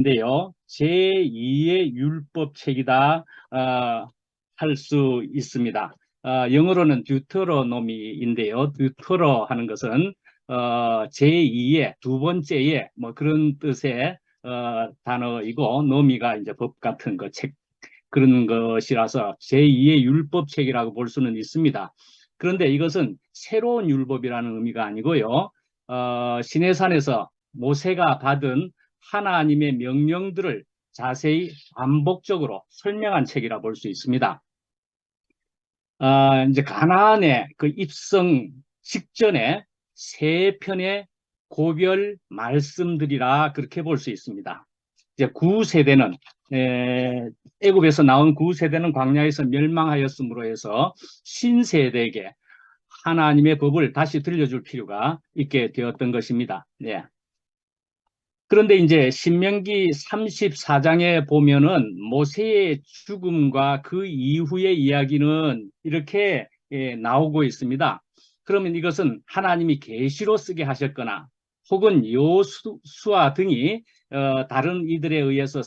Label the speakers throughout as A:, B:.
A: 인데요. 제2의 율법책이다 할 수 있습니다. 영어로는 듀터로노미인데요. 듀터로 하는 것은 제2의 두 번째의 뭐 그런 뜻의 단어이고 노미가 이제 법 같은 거 책 그런 것이라서 제2의 율법책이라고 볼 수는 있습니다. 그런데 이것은 새로운 율법이라는 의미가 아니고요. 시내산에서 모세가 받은 하나님의 명령들을 자세히 반복적으로 설명한 책이라 볼 수 있습니다. 이제 가나안의 그 입성 직전에 세 편의 고별 말씀들이라 그렇게 볼 수 있습니다. 이제 구세대는 애굽에서 나온 구세대는 광야에서 멸망하였으므로 해서 신세대에게 하나님의 법을 다시 들려줄 필요가 있게 되었던 것입니다. 네. 그런데 이제 신명기 34장에 보면은 모세의 죽음과 그 이후의 이야기는 이렇게 나오고 있습니다. 그러면 이것은 하나님이 계시로 쓰게 하셨거나 혹은 여호수아 등이 다른 이들에 의해서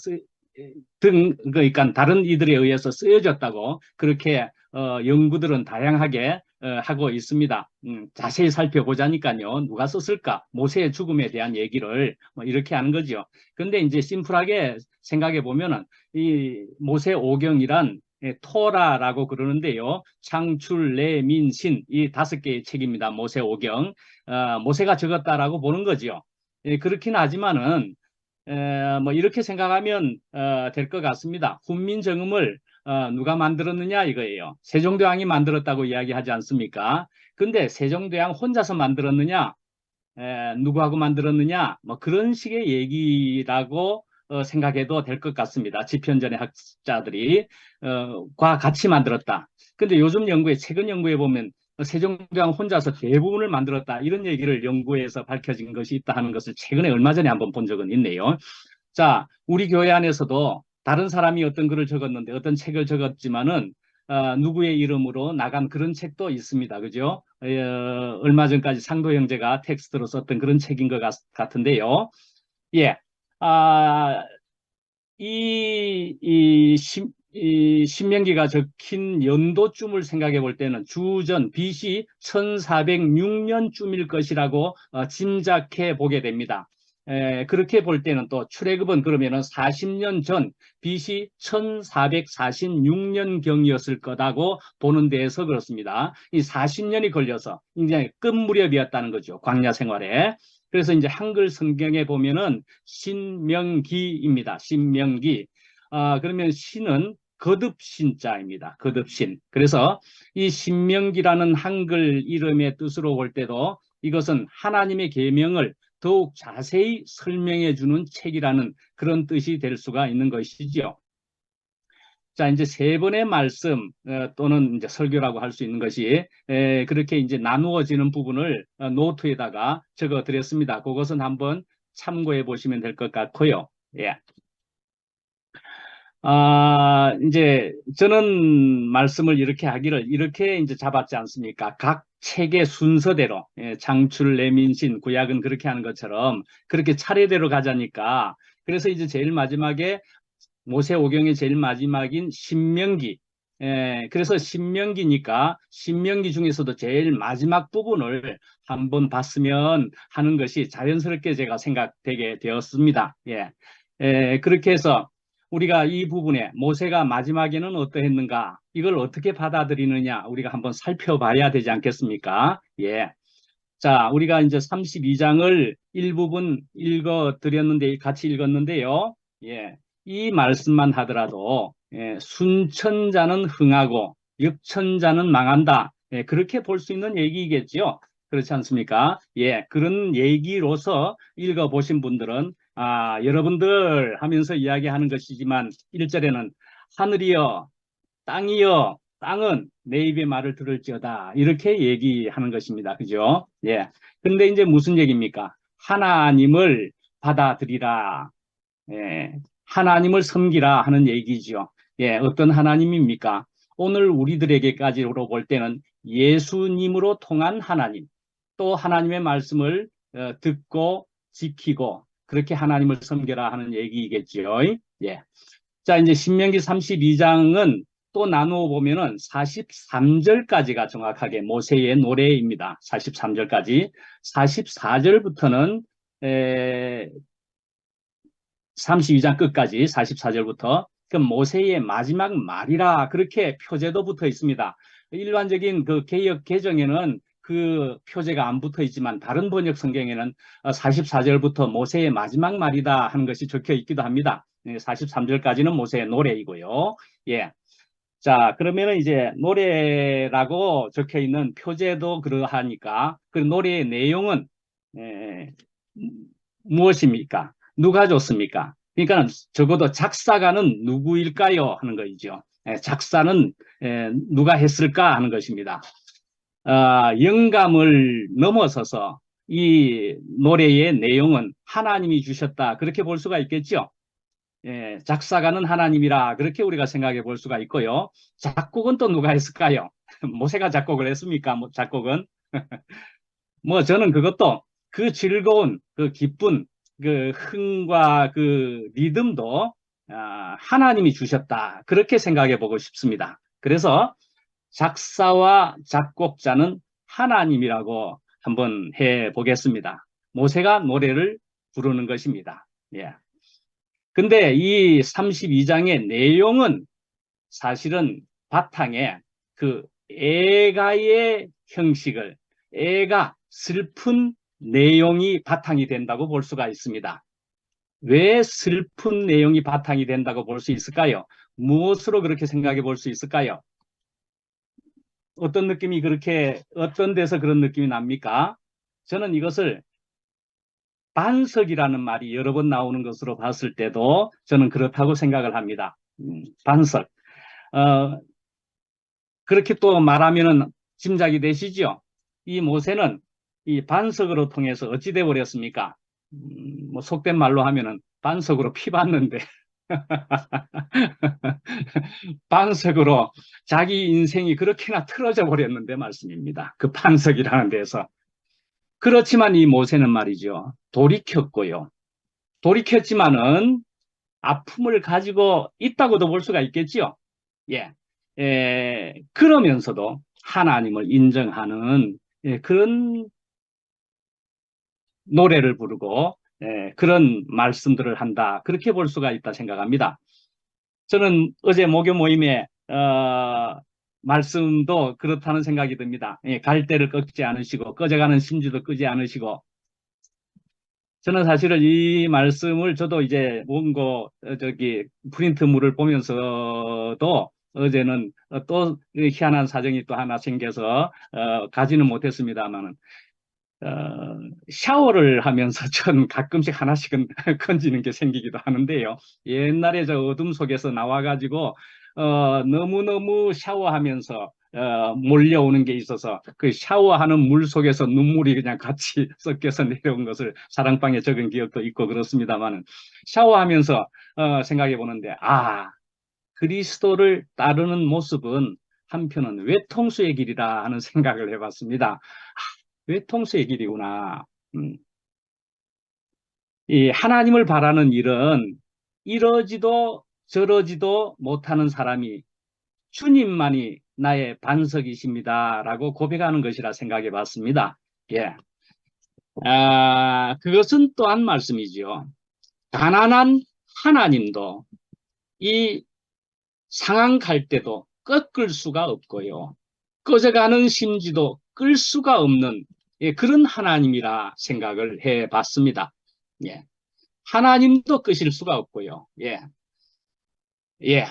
A: 그러니까 다른 이들에 의해서 쓰여졌다고 그렇게 연구들은 다양하게 하고 있습니다. 자세히 살펴보자니까요. 누가 썼을까? 모세의 죽음에 대한 얘기를 뭐 이렇게 하는 거죠. 근데 이제 심플하게 생각해 보면은 이 모세 오경이란 토라라고 그러는데요. 창출, 레민, 신 이 5개의 책입니다. 모세 오경. 모세가 적었다라고 보는 거죠. 그렇긴 하지만은 뭐 이렇게 생각하면 될 것 같습니다. 훈민정음을 누가 만들었느냐 이거예요. 세종대왕이 만들었다고 이야기하지 않습니까? 근데 세종대왕 혼자서 만들었느냐? 누구하고 만들었느냐? 뭐 그런 식의 얘기라고 생각해도 될 것 같습니다. 집현전의 학자들이 과 같이 만들었다. 근데 요즘 연구에 최근 연구에 보면 세종대왕 혼자서 대부분을 만들었다. 이런 얘기를 연구에서 밝혀진 것이 있다 하는 것을 최근에 얼마 전에 한번 본 적은 있네요. 자, 우리 교회 안에서도 다른 사람이 어떤 글을 적었는데 어떤 책을 적었지만은 누구의 이름으로 나간 그런 책도 있습니다. 그죠? 얼마 전까지 상도 형제가 텍스트로 썼던 그런 책인 것 같은데요. 예. 아, 이 신명기가 적힌 연도쯤을 생각해 볼 때는 주전 BC 1406년쯤일 것이라고 짐작해 보게 됩니다. 그렇게 볼 때는 또 출애굽은 그러면은 40년 전 BC 1446년경이었을 거다고 보는 데에서 그렇습니다. 이 40년이 걸려서 굉장히 끝 무렵이었다는 거죠. 광야 생활에. 그래서 이제 한글 성경에 보면은 신명기입니다. 신명기. 그러면 신은 거듭신자입니다. 거듭신. 그래서 이 신명기라는 한글 이름의 뜻으로 볼 때도 이것은 하나님의 계명을 더욱 자세히 설명해 주는 책이라는 그런 뜻이 될 수가 있는 것이지요. 자, 이제 세 번의 말씀 또는 이제 설교라고 할 수 있는 것이 그렇게 이제 나누어지는 부분을 노트에다가 적어 드렸습니다. 그것은 한번 참고해 보시면 될 것 같고요. 예. 이제 저는 말씀을 이렇게 하기를 이렇게 이제 잡았지 않습니까? 각 책의 순서대로 장출, 레민신, 구약은 그렇게 하는 것처럼 그렇게 차례대로 가자니까 그래서 이제 제일 마지막에 모세오경의 제일 마지막인 신명기. 그래서 신명기니까 신명기 중에서도 제일 마지막 부분을 한번 봤으면 하는 것이 자연스럽게 제가 생각되게 되었습니다. 예. 그렇게 해서 우리가 이 부분에 모세가 마지막에는 어떠했는가 이걸 어떻게 받아들이느냐 우리가 한번 살펴봐야 되지 않겠습니까? 예. 자, 우리가 이제 32장을 일부분 읽어 드렸는데 같이 읽었는데요. 예. 이 말씀만 하더라도 순천자는 흥하고 역천자는 망한다. 그렇게 볼 수 있는 얘기겠죠. 그렇지 않습니까? 예, 그런 얘기로서 읽어보신 분들은 여러분들 하면서 이야기하는 것이지만 1절에는 하늘이여 땅이여 땅은 내 입의 말을 들을지어다 이렇게 얘기하는 것입니다. 그죠? 예. 근데 이제 무슨 얘기입니까? 하나님을 받아들이라. 예. 하나님을 섬기라 하는 얘기죠. 예. 어떤 하나님입니까? 오늘 우리들에게까지로 볼 때는 예수님으로 통한 하나님, 또 하나님의 말씀을 듣고 지키고 그렇게 하나님을 섬겨라 하는 얘기겠지요. 예. 자, 이제 신명기 32장은 또 나누어 보면은 43절까지가 정확하게 모세의 노래입니다. 43절까지. 44절부터는 32장 끝까지 44절부터 그 모세의 마지막 말이라 그렇게 표제도 붙어 있습니다. 일반적인 그 개역 개정에는 그 표제가 안 붙어 있지만 다른 번역 성경에는 44절부터 모세의 마지막 말이다 하는 것이 적혀 있기도 합니다. 43절까지는 모세의 노래이고요. 예. 자, 그러면은 이제 노래라고 적혀 있는 표제도 그러하니까 그 노래의 내용은 에, 무엇입니까? 누가 줬습니까? 그러니까 적어도 작사가는 누구일까요? 하는 거죠. 작사는 누가 했을까 하는 것입니다. 영감을 넘어서서 이 노래의 내용은 하나님이 주셨다. 그렇게 볼 수가 있겠죠. 작사가는 하나님이라 그렇게 우리가 생각해 볼 수가 있고요. 작곡은 또 누가 했을까요? 모세가 작곡을 했습니까? 작곡은? 뭐 저는 그것도 그 즐거운, 그 기쁜, 그 흥과 그 리듬도 하나님이 주셨다. 그렇게 생각해 보고 싶습니다. 그래서 작사와 작곡자는 하나님이라고 한번 해 보겠습니다. 모세가 노래를 부르는 것입니다. 예. 근데 이 32장의 내용은 사실은 바탕에 그 애가의 형식을, 애가 슬픈 내용이 바탕이 된다고 볼 수가 있습니다. 왜 슬픈 내용이 바탕이 된다고 볼 수 있을까요? 무엇으로 그렇게 생각해 볼 수 있을까요? 어떤 느낌이 그렇게, 어떤 데서 그런 느낌이 납니까? 저는 이것을 반석이라는 말이 여러 번 나오는 것으로 봤을 때도 저는 그렇다고 생각을 합니다. 반석. 그렇게 또 말하면은 짐작이 되시죠? 이 모세는 이 반석으로 통해서 어찌 돼 버렸습니까? 뭐 속된 말로 하면은 반석으로 피 봤는데 반석으로 자기 인생이 그렇게나 틀어져 버렸는데 말씀입니다. 그 반석이라는 데서. 그렇지만 이 모세는 말이죠. 돌이켰고요. 돌이켰지만은 아픔을 가지고 있다고도 볼 수가 있겠지요. 예. 그러면서도 하나님을 인정하는 그런 노래를 부르고 그런 말씀들을 한다. 그렇게 볼 수가 있다 생각합니다. 저는 어제 목요 모임에 말씀도 그렇다는 생각이 듭니다. 갈대를 꺾지 않으시고 꺼져가는 심지도 끄지 않으시고 저는 사실은 이 말씀을 저도 이제 원고 저기 프린트물을 보면서도 어제는 또 희한한 사정이 또 하나 생겨서 가지는 못했습니다만은 샤워를 하면서 전 가끔씩 하나씩은 건지는 게 생기기도 하는데요. 옛날에 저 어둠 속에서 나와가지고 너무너무 샤워하면서 몰려오는 게 있어서 그 샤워하는 물 속에서 눈물이 그냥 같이 섞여서 내려온 것을 사랑방에 적은 기억도 있고 그렇습니다만 샤워하면서 생각해 보는데 그리스도를 따르는 모습은 한편은 외통수의 길이라 하는 생각을 해봤습니다. 외통수의 길이구나. 이 하나님을 바라는 일은 이러지도 저러지도 못하는 사람이 주님만이 나의 반석이십니다라고 고백하는 것이라 생각해 봤습니다. 예. 그것은 또한 말씀이지요. 가난한 하나님도 이 상한 갈 때도 꺾을 수가 없고요. 꺼져가는 심지도 끌 수가 없는 그런 하나님이라 생각을 해 봤습니다. 예. 하나님도 끄실 수가 없고요. 예. 예.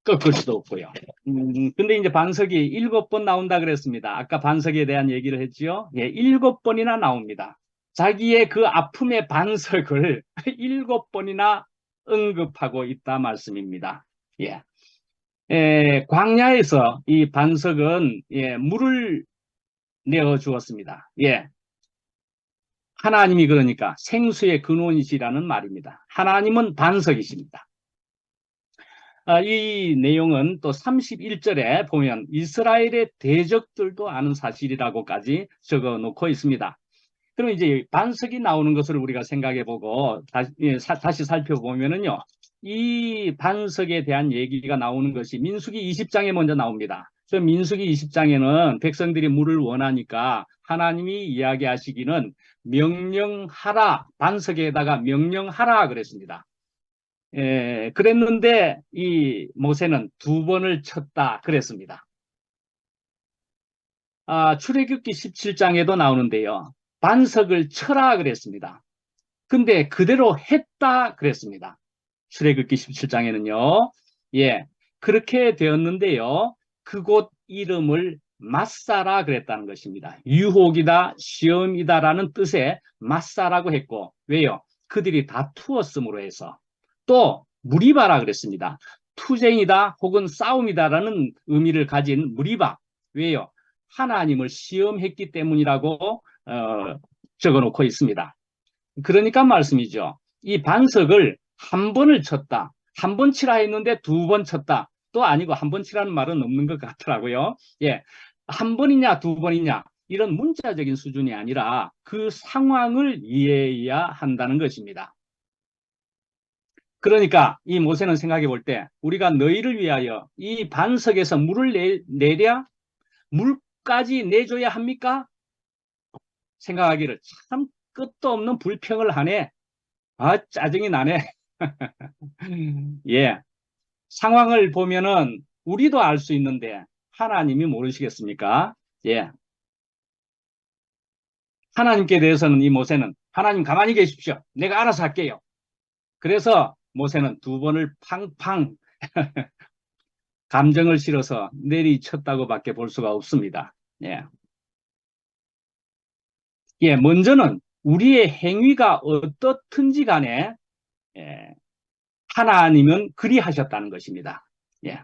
A: 꺾을 수도 없고요. 근데 이제 반석이 7번 나온다 그랬습니다. 아까 반석에 대한 얘기를 했지요. 예, 7번이나 나옵니다. 자기의 그 아픔의 반석을 7번이나 언급하고 있다 말씀입니다. 예. 광야에서 이 반석은 물을 내어 주었습니다. 예. 하나님이 그러니까 생수의 근원이시라는 말입니다. 하나님은 반석이십니다. 이 내용은 또 31절에 보면 이스라엘의 대적들도 아는 사실이라고까지 적어 놓고 있습니다. 그럼 이제 반석이 나오는 것을 우리가 생각해 보고 다시 살펴보면은요. 이 반석에 대한 얘기가 나오는 것이 민수기 20장에 먼저 나옵니다. 그 민수기 20장에는 백성들이 물을 원하니까 하나님이 이야기하시기는 명령하라, 반석에다가 명령하라 그랬습니다. 그랬는데 이 모세는 두 번을 쳤다 그랬습니다. 출애굽기 17장에도 나오는데요. 반석을 쳐라 그랬습니다. 근데 그대로 했다 그랬습니다. 출애굽기 17장에는요. 예, 그렇게 되었는데요. 그곳 이름을 마사라 그랬다는 것입니다. 유혹이다, 시험이다라는 뜻의 마사라고 했고, 왜요? 그들이 다투었으므로 해서. 또 무리바라 그랬습니다. 투쟁이다 혹은 싸움이다라는 의미를 가진 무리바. 왜요? 하나님을 시험했기 때문이라고 적어놓고 있습니다. 그러니까 말씀이죠. 이 반석을 한 번을 쳤다. 한 번 치라 했는데 두 번 쳤다. 또 아니고 한 번 치라는 말은 없는 것 같더라고요. 예. 한 번이냐 두 번이냐 이런 문자적인 수준이 아니라 그 상황을 이해해야 한다는 것입니다. 그러니까 이 모세는 생각해 볼 때 우리가 너희를 위하여 이 반석에서 물을 내랴 물까지 내줘야 합니까? 생각하기를 참 끝도 없는 불평을 하네. 짜증이 나네. 예. 상황을 보면은 우리도 알 수 있는데 하나님이 모르시겠습니까? 예. 하나님께 대해서는 이 모세는 하나님 가만히 계십시오. 내가 알아서 할게요. 그래서 모세는 두 번을 팡팡 감정을 실어서 내리쳤다고밖에 볼 수가 없습니다. 예. 예, 먼저는 우리의 행위가 어떻든지 간에 예, 하나님은 그리하셨다는 것입니다. 예.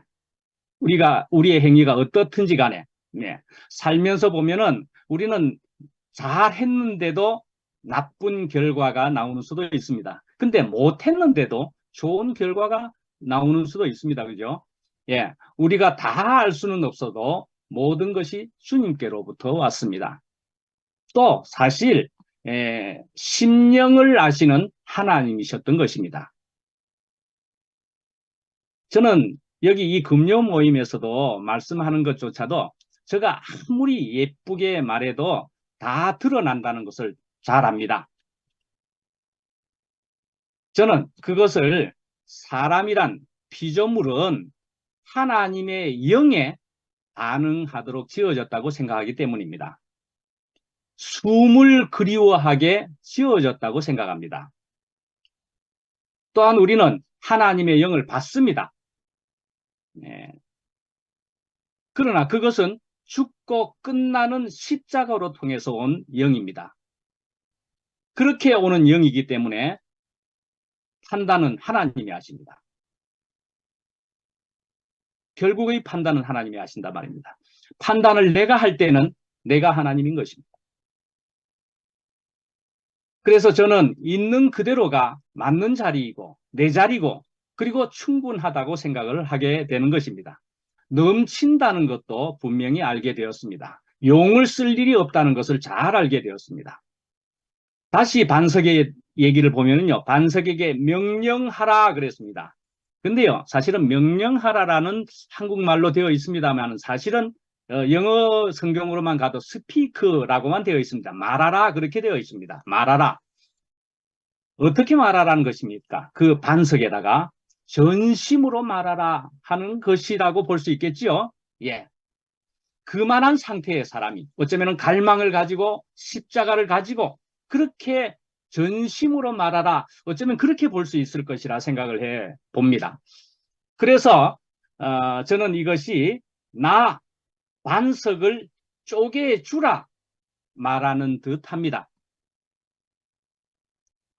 A: 우리의 행위가 어떻든지 간에 예, 살면서 보면은 우리는 잘했는데도 나쁜 결과가 나오는 수도 있습니다. 근데 못했는데도 좋은 결과가 나오는 수도 있습니다. 그죠? 예, 우리가 다 알 수는 없어도 모든 것이 주님께로부터 왔습니다. 또 사실 심령을 아시는 하나님이셨던 것입니다. 저는 여기 이 금요 모임에서도 말씀하는 것조차도 제가 아무리 예쁘게 말해도 다 드러난다는 것을 잘 압니다. 저는 그것을 사람이란 피조물은 하나님의 영에 반응하도록 지어졌다고 생각하기 때문입니다. 숨을 그리워하게 지어졌다고 생각합니다. 또한 우리는 하나님의 영을 받습니다. 네. 그러나 그것은 죽고 끝나는 십자가로 통해서 온 영입니다. 그렇게 오는 영이기 때문에 판단은 하나님이 하십니다. 결국의 판단은 하나님이 하신단 말입니다. 판단을 내가 할 때는 내가 하나님인 것입니다. 그래서 저는 있는 그대로가 맞는 자리이고 내 자리고 그리고 충분하다고 생각을 하게 되는 것입니다. 넘친다는 것도 분명히 알게 되었습니다. 용을 쓸 일이 없다는 것을 잘 알게 되었습니다. 다시 반석의 얘기를 보면요. 반석에게 명령하라 그랬습니다. 근데요. 사실은 명령하라라는 한국말로 되어 있습니다만 사실은 영어 성경으로만 가도 스피크라고만 되어 있습니다. 말하라 그렇게 되어 있습니다. 말하라. 어떻게 말하라는 것입니까? 그 반석에다가 전심으로 말하라 하는 것이라고 볼 수 있겠지요. 예. 그만한 상태의 사람이 어쩌면 갈망을 가지고 십자가를 가지고 그렇게 전심으로 말하라 어쩌면 그렇게 볼 수 있을 것이라 생각을 해 봅니다. 그래서 저는 이것이 나 반석을 쪼개주라 말하는 듯합니다.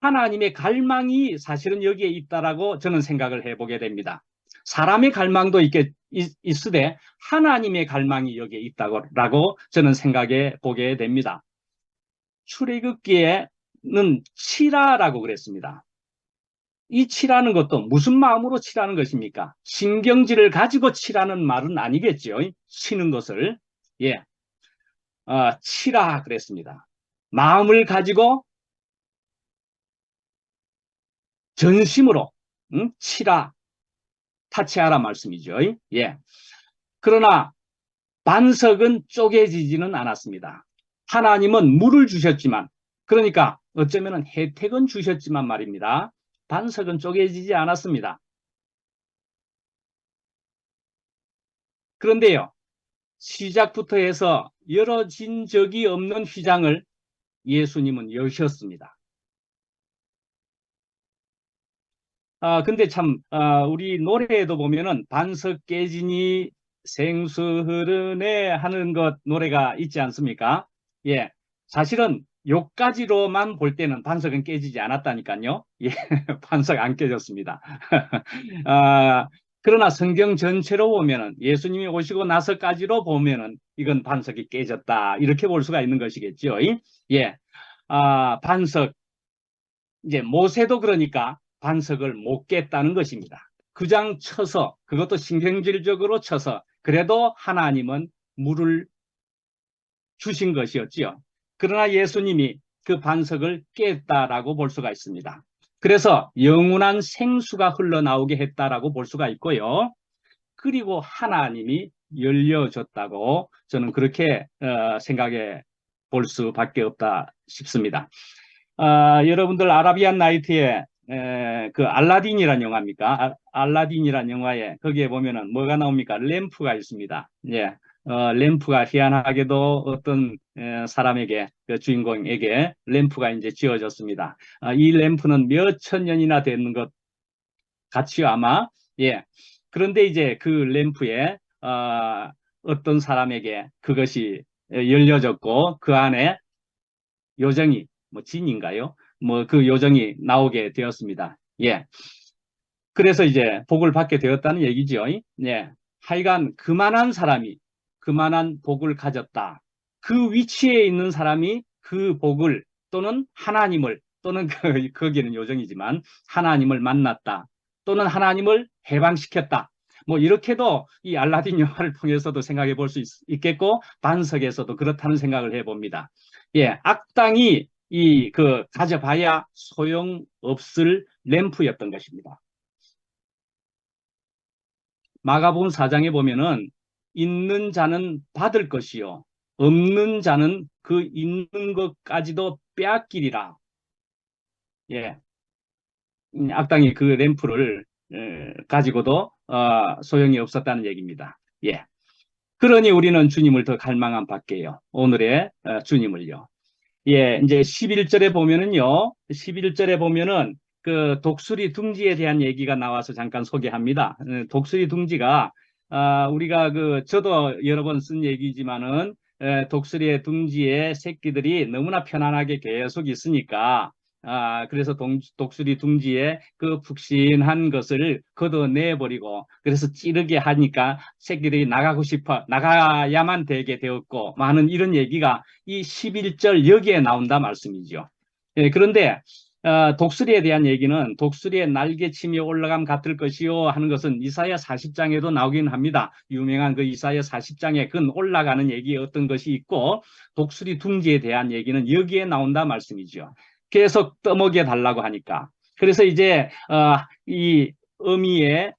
A: 하나님의 갈망이 사실은 여기에 있다라고 저는 생각을 해보게 됩니다. 사람의 갈망도 있으되 하나님의 갈망이 여기에 있다고 저는 생각해 보게 됩니다. 출애굽기에는 치라라고 그랬습니다. 이 치라는 것도 무슨 마음으로 치라는 것입니까? 신경질을 가지고 치라는 말은 아니겠죠. 치는 것을. 예. 치라 그랬습니다. 마음을 가지고 전심으로 치라, 타치하라 말씀이죠. 예. 그러나 반석은 쪼개지지는 않았습니다. 하나님은 물을 주셨지만, 그러니까 어쩌면 혜택은 주셨지만 말입니다. 반석은 쪼개지지 않았습니다. 그런데요, 시작부터 해서 열어진 적이 없는 휘장을 예수님은 여셨습니다. 근데 참, 우리 노래에도 보면은 반석 깨지니 생수 흐르네 하는 것 노래가 있지 않습니까? 예. 사실은 요까지로만 볼 때는 반석은 깨지지 않았다니까요. 예. 반석 안 깨졌습니다. 아, 그러나 성경 전체로 보면은 예수님이 오시고 나서까지로 보면은 이건 반석이 깨졌다. 이렇게 볼 수가 있는 것이겠죠. 예. 반석, 이제 모세도 그러니까 반석을 못 깼다는 것입니다. 그장 쳐서, 그것도 신경질적으로 쳐서 그래도 하나님은 물을 주신 것이었지요. 그러나 예수님이 그 반석을 깼다라고 볼 수가 있습니다. 그래서 영원한 생수가 흘러나오게 했다라고 볼 수가 있고요. 그리고 하나님이 열려줬다고 저는 그렇게 생각해 볼 수밖에 없다 싶습니다. 여러분들 아라비안 나이트에 그 알라딘이라는 영화입니까? 알라딘이라는 영화에 거기에 보면은 뭐가 나옵니까? 램프가 있습니다. 예. 램프가 희한하게도 어떤 사람에게, 그 주인공에게 램프가 이제 지어졌습니다. 이 램프는 몇 천 년이나 되는 것 같이요, 아마. 예. 그런데 이제 그 램프에 어떤 사람에게 그것이 열려졌고 그 안에 요정이, 뭐 진인가요? 뭐 그 요정이 나오게 되었습니다. 예. 그래서 이제 복을 받게 되었다는 얘기죠. 예. 하여간 그만한 사람이 그만한 복을 가졌다. 그 위치에 있는 사람이 그 복을, 또는 하나님을, 또는 거기는 요정이지만 하나님을 만났다. 또는 하나님을 해방시켰다. 뭐 이렇게도 이 알라딘 영화를 통해서도 생각해 볼 수 있겠고, 반석에서도 그렇다는 생각을 해봅니다. 예, 악당이 그 가져봐야 소용없을 램프였던 것입니다. 마가복음 4장에 보면은 있는 자는 받을 것이요 없는 자는 그 있는 것까지도 빼앗기리라. 예, 악당이 그 램프를 가지고도 소용이 없었다는 얘기입니다. 예, 그러니 우리는 주님을 더 갈망한 밖에요. 오늘의 주님을요. 예, 이제 11절에 보면은요, 11절에 보면은 그 독수리 둥지에 대한 얘기가 나와서 잠깐 소개합니다. 독수리 둥지가, 우리가 저도 여러 번 쓴 얘기지만은, 독수리의 둥지에 새끼들이 너무나 편안하게 계속 있으니까, 그래서 독수리 둥지에 그 푹신한 것을 걷어내버리고, 그래서 찌르게 하니까 새끼들이 나가고 싶어, 나가야만 되게 되었고, 많은 이런 얘기가 이 11절 여기에 나온다 말씀이죠. 예, 그런데 독수리에 대한 얘기는 독수리의 날개침이 올라감 같을 것이요 하는 것은 이사야 40장에도 나오긴 합니다. 유명한 그 이사야 40장에 그 올라가는 얘기 어떤 것이 있고, 독수리 둥지에 대한 얘기는 여기에 나온다 말씀이죠. 계속 떠먹여 달라고 하니까. 그래서 이제 이 어미의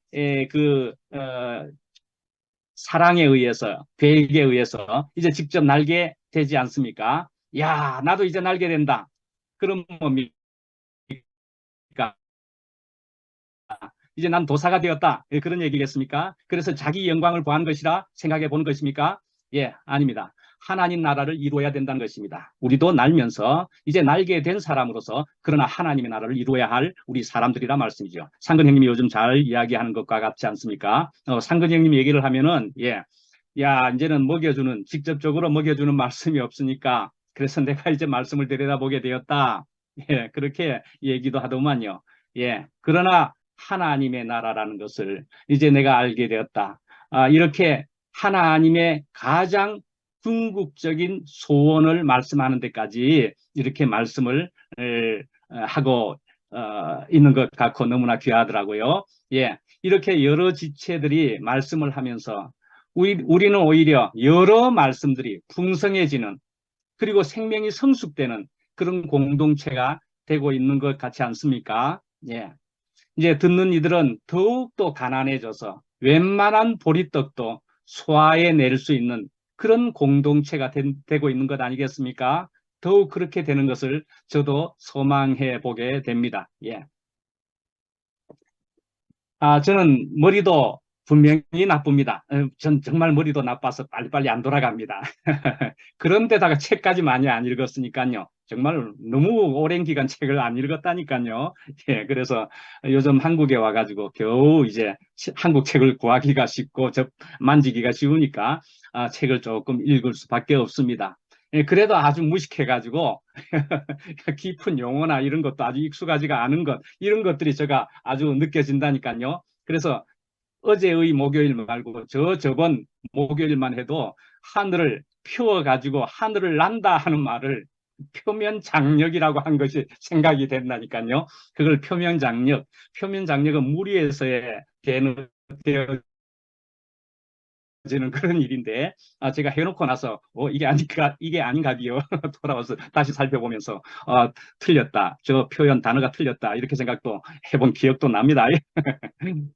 A: 사랑에 의해서, 계획에 의해서 이제 직접 날게 되지 않습니까? 야, 나도 이제 날게 된다. 그럼 뭡니까? 이제 난 도사가 되었다. 예, 그런 얘기겠습니까? 그래서 자기 영광을 구한 것이라 생각해 보는 것입니까? 예, 아닙니다. 하나님 나라를 이루어야 된다는 것입니다. 우리도 날면서 이제 날게 된 사람으로서, 그러나 하나님의 나라를 이루어야 할 우리 사람들이라 말씀이죠. 상근 형님이 요즘 잘 이야기하는 것과 같지 않습니까? 상근 형님 얘기를 하면은, 예, 야, 이제는 직접적으로 먹여주는 말씀이 없으니까 그래서 내가 이제 말씀을 들여다보게 되었다. 예, 그렇게 얘기도 하더만요. 예, 그러나 하나님의 나라라는 것을 이제 내가 알게 되었다. 이렇게 하나님의 가장 궁극적인 소원을 말씀하는 데까지 이렇게 말씀을 하고 있는 것 같고 너무나 귀하더라고요. 예, 이렇게 여러 지체들이 말씀을 하면서 우리는 오히려 여러 말씀들이 풍성해지는, 그리고 생명이 성숙되는 그런 공동체가 되고 있는 것 같지 않습니까? 예. 이제 듣는 이들은 더욱더 가난해져서 웬만한 보리떡도 소화해 낼 수 있는 그런 공동체가 되고 있는 것 아니겠습니까? 더욱 그렇게 되는 것을 저도 소망해 보게 됩니다. 예. 저는 머리도 분명히 나쁩니다. 전 정말 머리도 나빠서 빨리빨리 안 돌아갑니다. 그런데다가 책까지 많이 안 읽었으니까요. 정말 너무 오랜 기간 책을 안 읽었다니까요. 예, 그래서 요즘 한국에 와가지고 겨우 이제 한국 책을 구하기가 쉽고 만지기가 쉬우니까 책을 조금 읽을 수밖에 없습니다. 예, 그래도 아주 무식해가지고 깊은 용어나 이런 것도 아주 익숙하지가 않은 것, 이런 것들이 제가 아주 느껴진다니까요. 그래서 어제의 목요일 말고 저번 목요일만 해도 하늘을 피워가지고 하늘을 난다 하는 말을 표면장력이라고 한 것이 생각이 된다니까요. 그걸 표면장력, 표면장력은 물 위에서의 되어 지는 그런 일인데 제가 해놓고 나서 이게 아닌가 비요. 돌아와서 다시 살펴보면서 틀렸다. 저 표현 단어가 틀렸다. 이렇게 생각도 해본 기억도 납니다.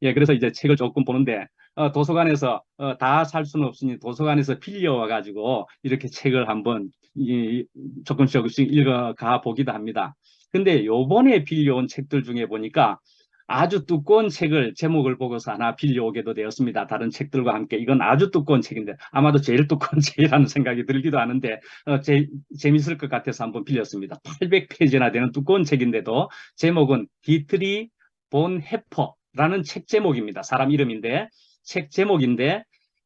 A: 예, 그래서 이제 책을 조금 보는데 도서관에서 다 살 수는 없으니 도서관에서 빌려와 가지고 이렇게 책을 한번 조금씩 읽어가 보기도 합니다. 근데 요번에 빌려온 책들 중에 보니까 아주 두꺼운 책을 제목을 보고서 하나 빌려오게도 되었습니다. 다른 책들과 함께 이건 아주 두꺼운 책인데 아마도 제일 두꺼운 책이라는 생각이 들기도 하는데 재밌을 것 같아서 한번 빌렸습니다. 800페이지나 되는 두꺼운 책인데도 제목은 디트리 본 해퍼라는 책 제목입니다. 사람 이름인데 책 제목인데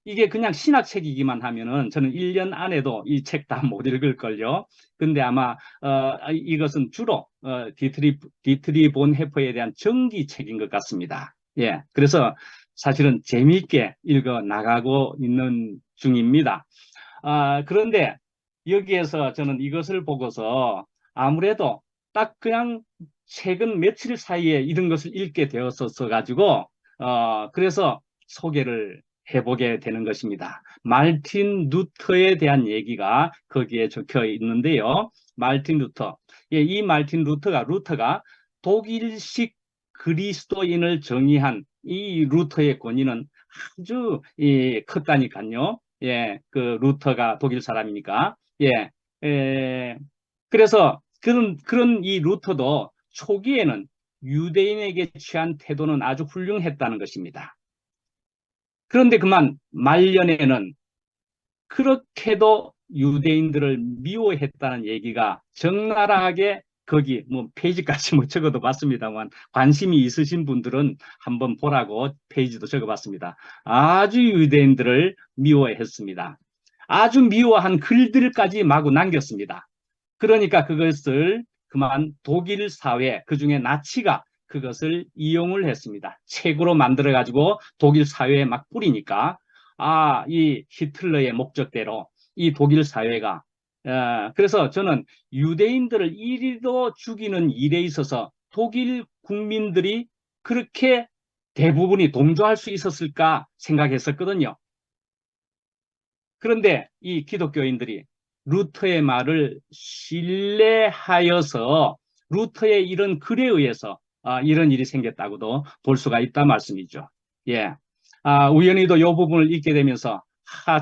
A: 이게 그냥 신학책이기만 하면은 저는 1년 안에도 이 책 다 못 읽을걸요. 근데 아마 이것은 주로 디트리 본 해퍼에 대한 전기책인 것 같습니다. 예, 그래서 사실은 재미있게 읽어 나가고 있는 중입니다. 그런데 여기에서 저는 이것을 보고서 아무래도 딱 그냥 최근 며칠 사이에 이런 것을 읽게 되었었어 가지고 그래서 소개를 해보게 되는 것입니다. 말틴 루터에 대한 얘기가 거기에 적혀 있는데요. 말틴 루터. 예, 이 말틴 루터가 독일식 그리스도인을 정의한 이 루터의 권위는 아주 컸다니까요. 예, 그 루터가 독일 사람이니까. 예, 그래서 그런 이 루터도 초기에는 유대인에게 취한 태도는 아주 훌륭했다는 것입니다. 그런데 그만 말년에는 그렇게도 유대인들을 미워했다는 얘기가 적나라하게 거기 뭐 페이지까지 뭐 적어도 봤습니다만 관심이 있으신 분들은 한번 보라고 페이지도 적어봤습니다. 아주 유대인들을 미워했습니다. 아주 미워한 글들까지 마구 남겼습니다. 그러니까 그것을 그만 독일 사회, 그중에 나치가 그것을 이용을 했습니다. 책으로 만들어 가지고 독일 사회에 막 뿌리니까 이 히틀러의 목적대로 이 독일 사회가 그래서 저는 유대인들을 이리도 죽이는 일에 있어서 독일 국민들이 그렇게 대부분이 동조할 수 있었을까 생각했었거든요. 그런데 이 기독교인들이 루터의 말을 신뢰하여서 루터의 이런 글에 의해서 이런 일이 생겼다고도 볼 수가 있다 말씀이죠. 예. 우연히도 이 부분을 읽게 되면서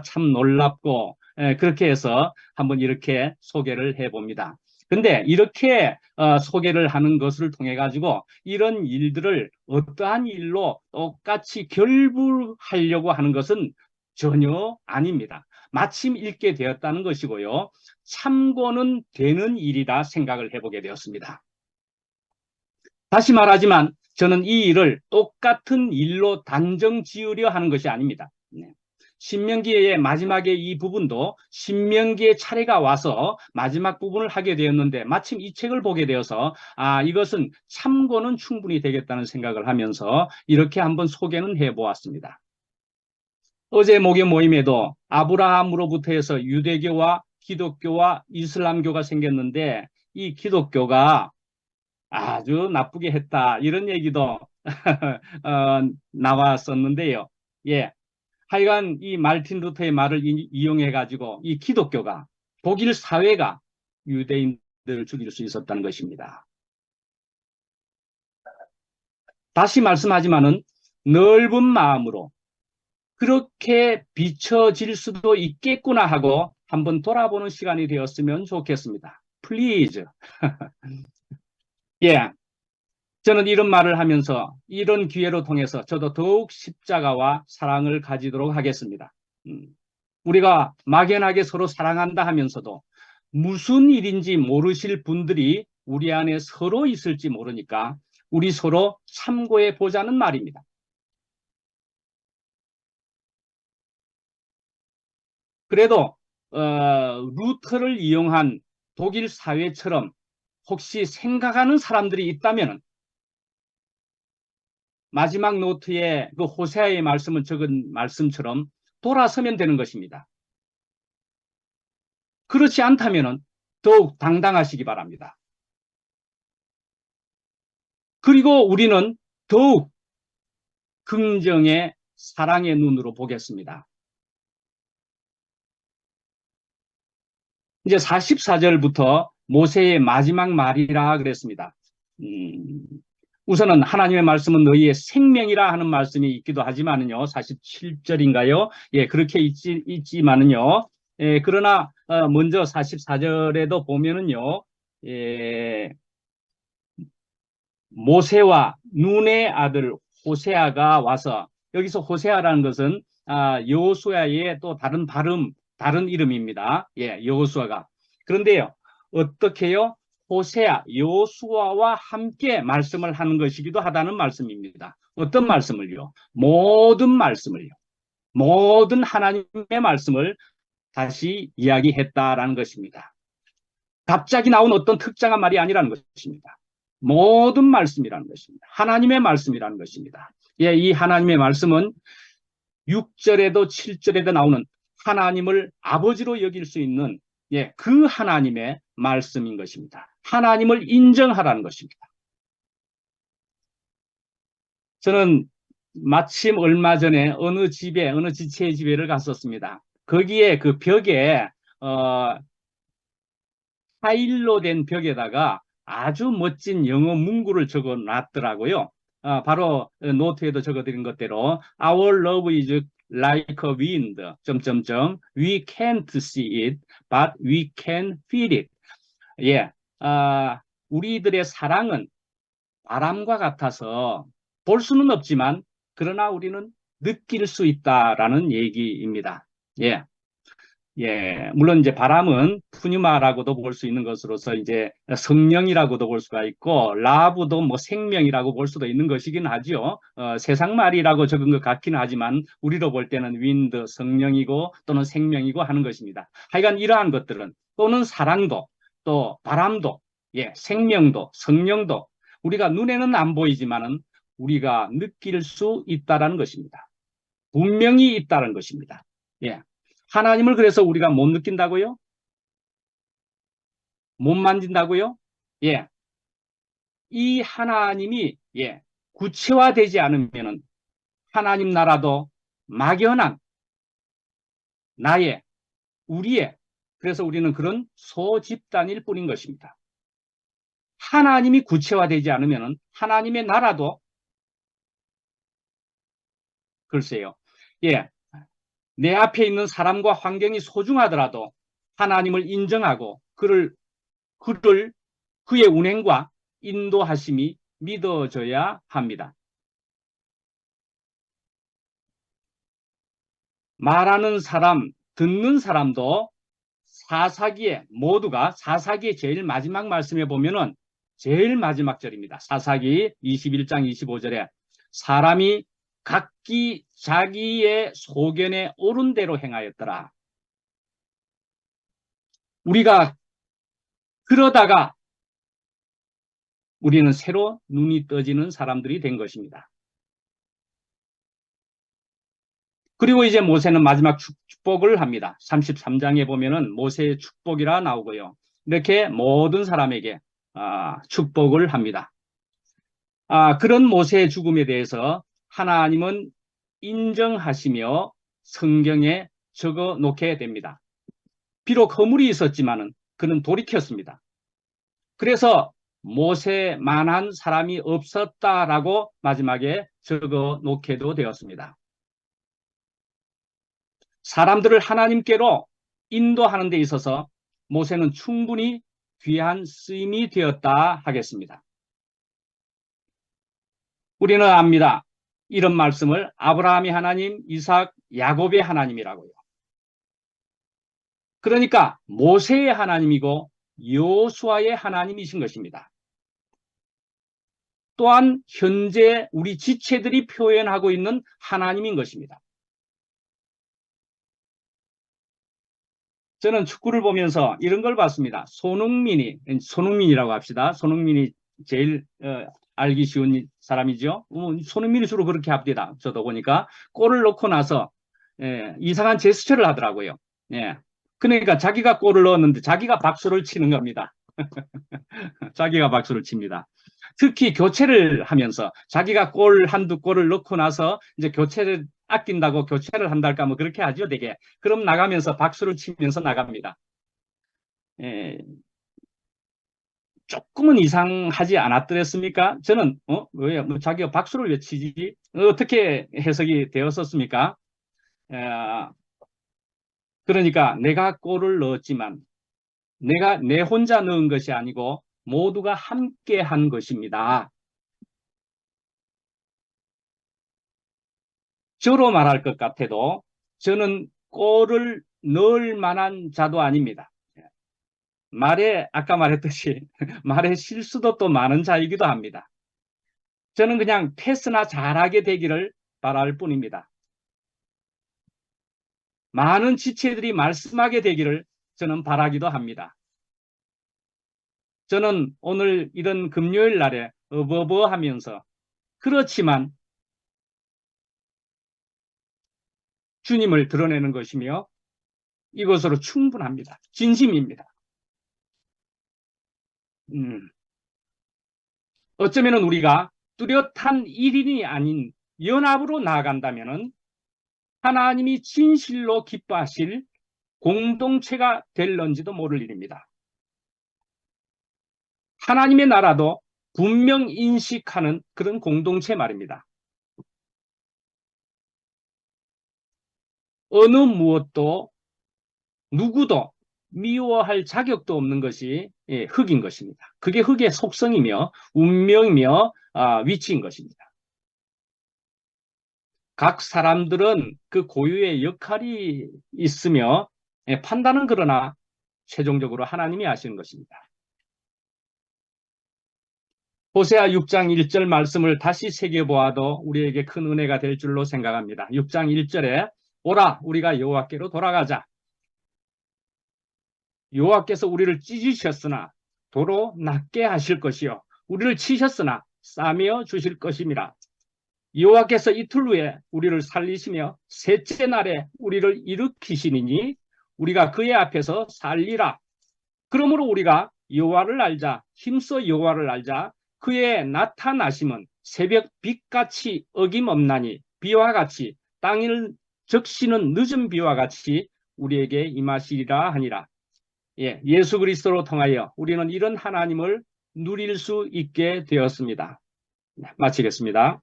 A: 참 놀랍고 그렇게 해서 한번 이렇게 소개를 해봅니다. 근데 이렇게 소개를 하는 것을 통해 가지고 이런 일들을 어떠한 일로 똑같이 결부하려고 하는 것은 전혀 아닙니다. 마침 읽게 되었다는 것이고요. 참고는 되는 일이다 생각을 해보게 되었습니다. 다시 말하지만 저는 이 일을 똑같은 일로 단정 지으려 하는 것이 아닙니다. 신명기의 마지막에 이 부분도 신명기의 차례가 와서 마지막 부분을 하게 되었는데 마침 이 책을 보게 되어서 이것은 참고는 충분히 되겠다는 생각을 하면서 이렇게 한번 소개는 해보았습니다. 어제 목요 모임에도 아브라함으로부터 해서 유대교와 기독교와 이슬람교가 생겼는데 이 기독교가 아주 나쁘게 했다 이런 얘기도 나왔었는데요. 예, 하여간 이 말틴 루터의 말을 이용해 가지고 이 기독교가 독일 사회가 유대인들을 죽일 수 있었다는 것입니다. 다시 말씀하지만은 넓은 마음으로 그렇게 비춰질 수도 있겠구나 하고 한번 돌아보는 시간이 되었으면 좋겠습니다. Please. 예. 저는 이런 말을 하면서 이런 기회로 통해서 저도 더욱 십자가와 사랑을 가지도록 하겠습니다. 우리가 막연하게 서로 사랑한다 하면서도 무슨 일인지 모르실 분들이 우리 안에 서로 있을지 모르니까 우리 서로 참고해 보자는 말입니다. 그래도 루터를 이용한 독일 사회처럼 혹시 생각하는 사람들이 있다면 마지막 노트에 그 호세아의 말씀을 적은 말씀처럼 돌아서면 되는 것입니다. 그렇지 않다면 더욱 당당하시기 바랍니다. 그리고 우리는 더욱 긍정의 사랑의 눈으로 보겠습니다. 이제 44절부터 모세의 마지막 말이라 그랬습니다. 우선은 하나님의 말씀은 너희의 생명이라 하는 말씀이 있기도 하지만은요, 47절인가요? 예, 그렇게 있지만은요, 예, 그러나 먼저 44절에도 보면은요, 예, 모세와 눈의 아들 호세아가 와서, 여기서 호세아라는 것은 여호수아의 또 다른 발음, 다른 이름입니다. 예, 여호수아가. 그런데요, 어떻게요? 호세아, 여호수아와 함께 말씀을 하는 것이기도 하다는 말씀입니다. 어떤 말씀을요? 모든 말씀을요. 모든 하나님의 말씀을 다시 이야기했다라는 것입니다. 갑자기 나온 어떤 특정한 말이 아니라는 것입니다. 모든 말씀이라는 것입니다. 하나님의 말씀이라는 것입니다. 예, 이 하나님의 말씀은 6절에도 7절에도 나오는 하나님을 아버지로 여길 수 있는 예, 그 하나님의 말씀인 것입니다. 하나님을 인정하라는 것입니다. 저는 마침 얼마 전에 어느 지체의 집에를 갔었습니다. 거기에 그 벽에 타일로 된 벽에다가 아주 멋진 영어 문구를 적어 놨더라고요. 바로 노트에도 적어드린 것대로 Our love is like a wind, 점점점. We can't see it, but we can feel it. 예, 우리들의 사랑은 바람과 같아서 볼 수는 없지만 그러나 우리는 느낄 수 있다라는 얘기입니다. 예. 예, 물론 이제 바람은 푸뉴마라고도 볼 수 있는 것으로서 이제 성령이라고도 볼 수가 있고 라브도 뭐 생명이라고 볼 수도 있는 것이긴 하죠. 세상 말이라고 적은 것 같기는 하지만 우리로 볼 때는 윈드, 성령이고 또는 생명이고 하는 것입니다. 하여간 이러한 것들은 또는 사랑도 또 바람도 예, 생명도 성령도 우리가 눈에는 안 보이지만은 우리가 느낄 수 있다라는 것입니다. 분명히 있다는 것입니다. 예. 하나님을 그래서 우리가 못 느낀다고요? 못 만진다고요? 예. 이 하나님이 예, 구체화되지 않으면은 하나님 나라도 막연한 나의 우리의 그래서 우리는 그런 소집단일 뿐인 것입니다. 하나님이 구체화되지 않으면은 하나님의 나라도 글쎄요. 예. 내 앞에 있는 사람과 환경이 소중하더라도 하나님을 인정하고 그의 운행과 인도하심이 믿어져야 합니다. 말하는 사람, 듣는 사람도 모두가 사사기의 제일 마지막 말씀에 보면은 제일 마지막 절입니다. 사사기 21장 25절에 사람이 각기 자기의 소견에 옳은 대로 행하였더라. 우리가 그러다가 우리는 새로 눈이 떠지는 사람들이 된 것입니다. 그리고 이제 모세는 마지막 축복을 합니다. 33장에 보면은 모세의 축복이라 나오고요. 이렇게 모든 사람에게 축복을 합니다. 그런 모세의 죽음에 대해서 하나님은 인정하시며 성경에 적어 놓게 됩니다. 비록 허물이 있었지만은 그는 돌이켰습니다. 그래서 모세만한 사람이 없었다라고 마지막에 적어 놓게도 되었습니다. 사람들을 하나님께로 인도하는 데 있어서 모세는 충분히 귀한 쓰임이 되었다 하겠습니다. 우리는 압니다. 이런 말씀을 아브라함의 하나님, 이삭, 야곱의 하나님이라고요. 그러니까 모세의 하나님이고 여호수아의 하나님이신 것입니다. 또한 현재 우리 지체들이 표현하고 있는 하나님인 것입니다. 저는 축구를 보면서 이런 걸 봤습니다. 손흥민이라고 합시다. 손흥민이 제일 알기 쉬운 사람이죠. 손흥민이 주로 그렇게 합니다. 저도 보니까 골을 넣고 나서 이상한 제스처를 하더라고요. 예. 그러니까 자기가 골을 넣었는데 자기가 박수를 치는 겁니다. 자기가 박수를 칩니다. 특히 교체를 하면서 자기가 한두 골을 넣고 나서 이제 교체를 아낀다고 교체를 한달까 뭐 그렇게 하죠, 되게. 그럼 나가면서 박수를 치면서 나갑니다. 예, 조금은 이상하지 않았더랬습니까? 저는 왜 자기가 박수를 왜 치지? 어떻게 해석이 되었었습니까? 그러니까 내가 골을 넣었지만 내가 내 혼자 넣은 것이 아니고 모두가 함께 한 것입니다. 저로 말할 것 같아도 저는 골을 넣을 만한 자도 아닙니다. 아까 말했듯이 말에 실수도 또 많은 자이기도 합니다. 저는 그냥 패스나 잘하게 되기를 바랄 뿐입니다. 많은 지체들이 말씀하게 되기를 저는 바라기도 합니다. 저는 오늘 이런 금요일 날에 하면서 그렇지만 주님을 드러내는 것이며 이것으로 충분합니다. 진심입니다. 어쩌면 우리가 뚜렷한 1인이 아닌 연합으로 나아간다면 하나님이 진실로 기뻐하실 공동체가 될런지도 모를 일입니다. 하나님의 나라도 분명 인식하는 그런 공동체 말입니다. 어느 무엇도 누구도 미워할 자격도 없는 것이 흙인 것입니다. 그게 흙의 속성이며 운명이며 위치인 것입니다. 각 사람들은 그 고유의 역할이 있으며 판단은 그러나 최종적으로 하나님이 하시는 것입니다. 호세아 6장 1절 말씀을 다시 새겨보아도 우리에게 큰 은혜가 될 줄로 생각합니다. 6장 1절에 오라 우리가 여호와께로 돌아가자. 여호와께서 우리를 찢으셨으나 도로 낫게 하실 것이요 우리를 치셨으나 싸매어 주실 것입니다. 여호와께서 이틀 후에 우리를 살리시며 셋째 날에 우리를 일으키시니 우리가 그의 앞에서 살리라. 그러므로 우리가 여호와를 알자 힘써 여호와를 알자. 그의 나타나심은 새벽 빛같이 어김없나니 비와 같이 땅을 적시는 늦은 비와 같이 우리에게 임하시리라 하니라. 예수 그리스도로 통하여 우리는 이런 하나님을 누릴 수 있게 되었습니다. 마치겠습니다.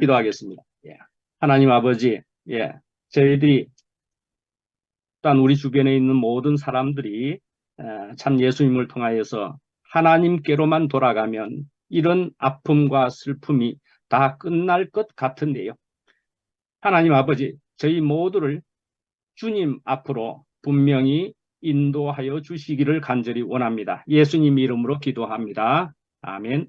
A: 기도하겠습니다. 하나님 아버지, 저희들이 또한 우리 주변에 있는 모든 사람들이 참 예수님을 통하여서 하나님께로만 돌아가면 이런 아픔과 슬픔이 다 끝날 것 같은데요. 하나님 아버지, 저희 모두를 주님 앞으로 분명히 인도하여 주시기를 간절히 원합니다. 예수님 이름으로 기도합니다. 아멘.